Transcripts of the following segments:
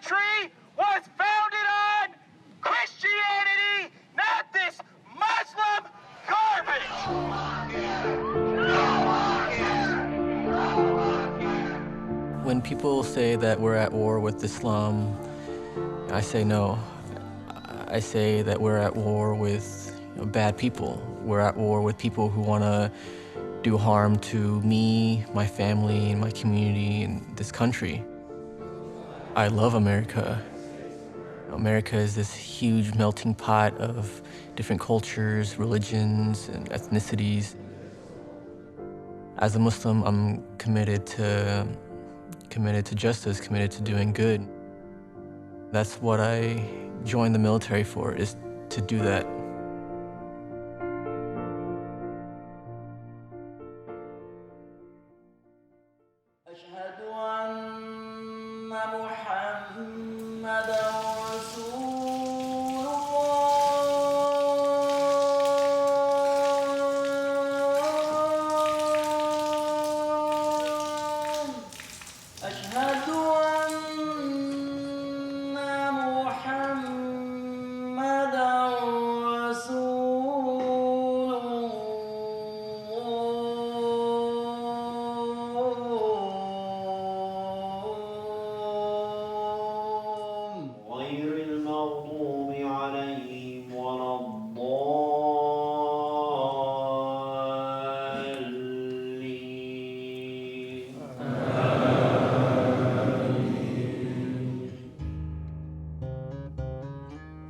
country was founded on Christianity, not this Muslim garbage. When people say that we're at war with Islam, I say no. I say that we're at war with bad people. We're at war with people who want to do harm to me, my family, and my community, and this country. I love America. America is this huge melting pot of different cultures, religions, and ethnicities. As a Muslim, I'm committed to justice, committed to doing good. That's what I joined the military for, is to do that.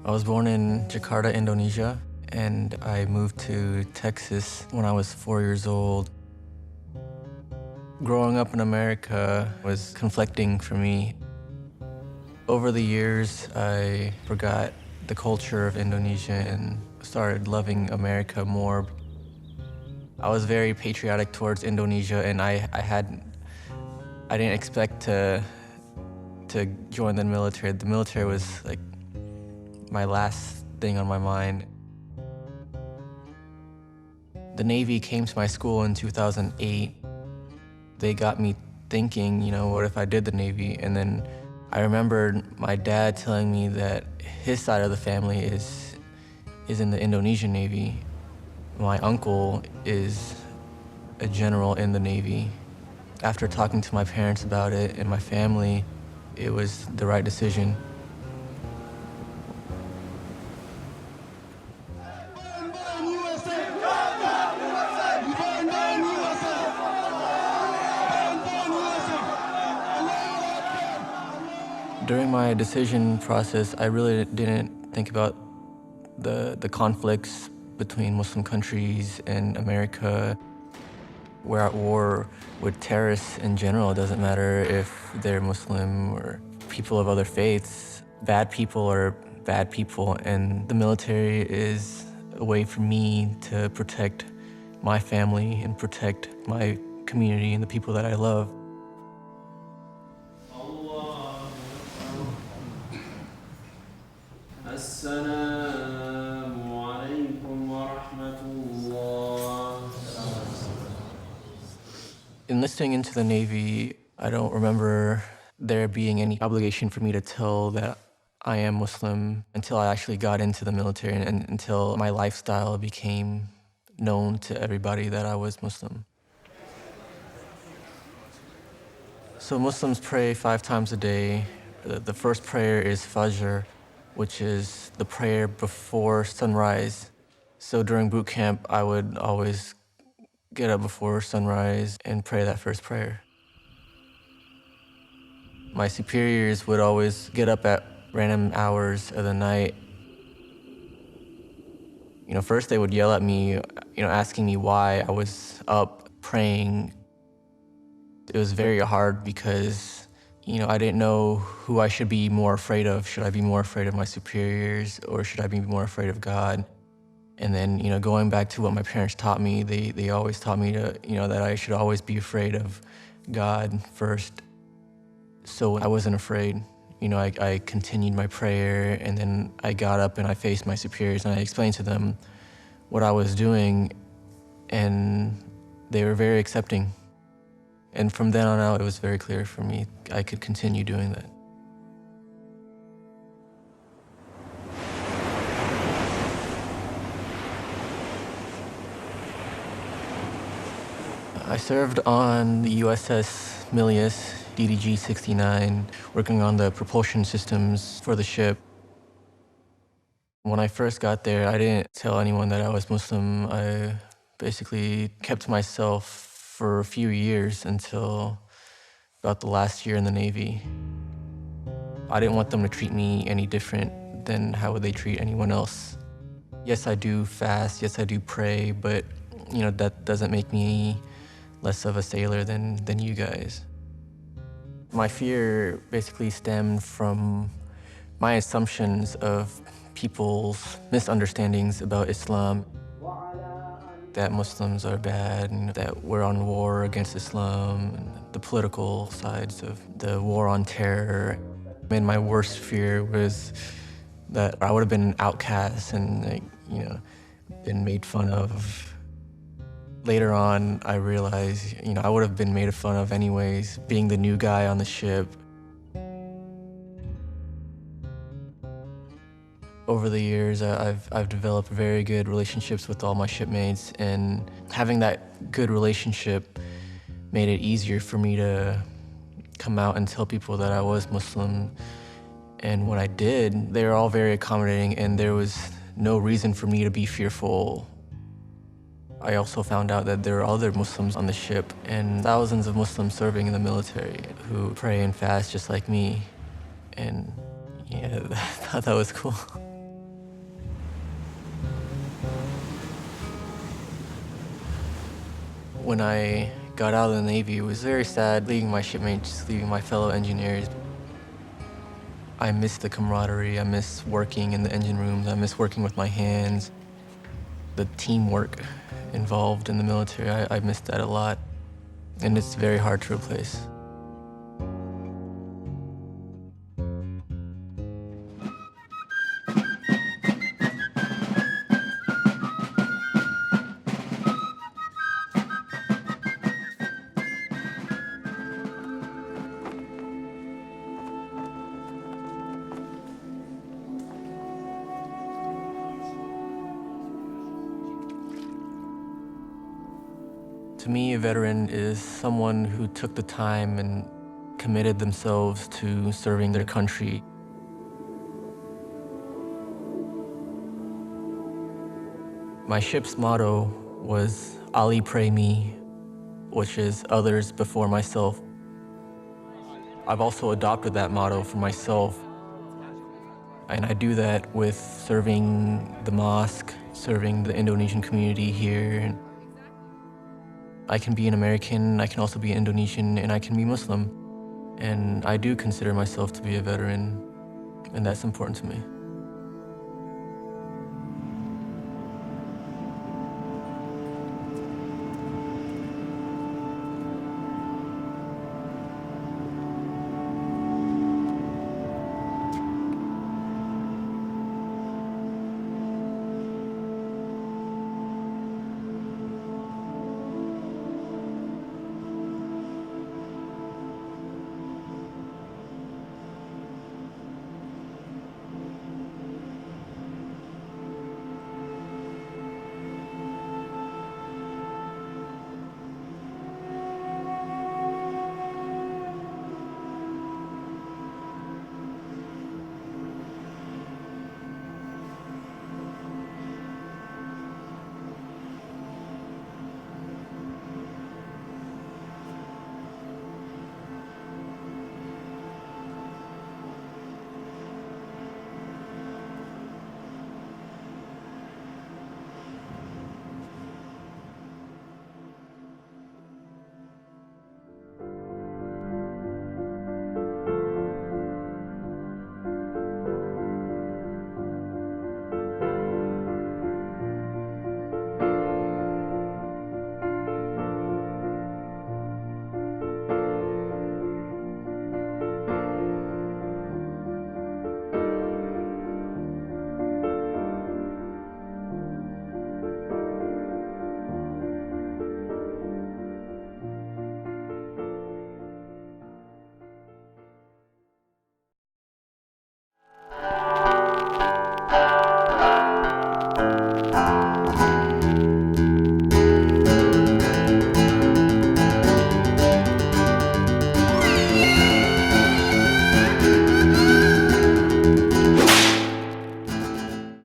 I was born in Jakarta, Indonesia, and I moved to Texas when I was 4 years old. Growing up in America was conflicting for me. Over the years, I forgot the culture of Indonesia and started loving America more. I was very patriotic towards Indonesia, and I didn't expect to join the military. The military was like my last thing on my mind. The Navy came to my school in 2008. They got me thinking, what if I did the Navy? And then I remembered my dad telling me that his side of the family is in the Indonesian Navy. My uncle is a general in the Navy. After talking to my parents about it and my family, it was the right decision. During my decision process, I really didn't think about the conflicts between Muslim countries and America. We're at war with terrorists in general. It doesn't matter if they're Muslim or people of other faiths. Bad people are bad people, and the military is a way for me to protect my family and protect my community and the people that I love. Enlisting into the Navy, I don't remember there being any obligation for me to tell that I am Muslim until I actually got into the military and until my lifestyle became known to everybody that I was Muslim. So Muslims pray 5 times a day. The first prayer is Fajr, which is the prayer before sunrise. So during boot camp, I would always get up before sunrise and pray that first prayer. My superiors would always get up at random hours of the night. First they would yell at me, asking me why I was up praying. It was very hard because, I didn't know who I should be more afraid of. Should I be more afraid of my superiors, or should I be more afraid of God? And then, going back to what my parents taught me, they always taught me to, that I should always be afraid of God first. So I wasn't afraid. I continued my prayer, and then I got up and I faced my superiors and I explained to them what I was doing, and they were very accepting. And from then on out, it was very clear for me I could continue doing that. I served on the USS Milius, DDG-69, working on the propulsion systems for the ship. When I first got there, I didn't tell anyone that I was Muslim. I basically kept to myself for a few years until about the last year in the Navy. I didn't want them to treat me any different than how would they treat anyone else. Yes, I do fast, yes, I do pray, but that doesn't make me less of a sailor than you guys. My fear basically stemmed from my assumptions of people's misunderstandings about Islam, that Muslims are bad and that we're on war against Islam, and the political sides of the war on terror. And my worst fear was that I would have been an outcast and been made fun of. Later on, I realized, I would have been made fun of anyways, being the new guy on the ship. Over the years, I've developed very good relationships with all my shipmates, and having that good relationship made it easier for me to come out and tell people that I was Muslim. And when I did, they were all very accommodating, and there was no reason for me to be fearful. I also found out that there are other Muslims on the ship and thousands of Muslims serving in the military who pray and fast just like me. And yeah, I thought that was cool. When I got out of the Navy, it was very sad leaving my shipmates, leaving my fellow engineers. I miss the camaraderie, I miss working in the engine rooms, I miss working with my hands. The teamwork involved in the military, I miss that a lot. And it's very hard to replace. To me, a veteran is someone who took the time and committed themselves to serving their country. My ship's motto was Ali Pray Me, which is others before myself. I've also adopted that motto for myself. And I do that with serving the mosque, serving the Indonesian community here. I can be an American, I can also be Indonesian, and I can be Muslim. And I do consider myself to be a veteran, and that's important to me.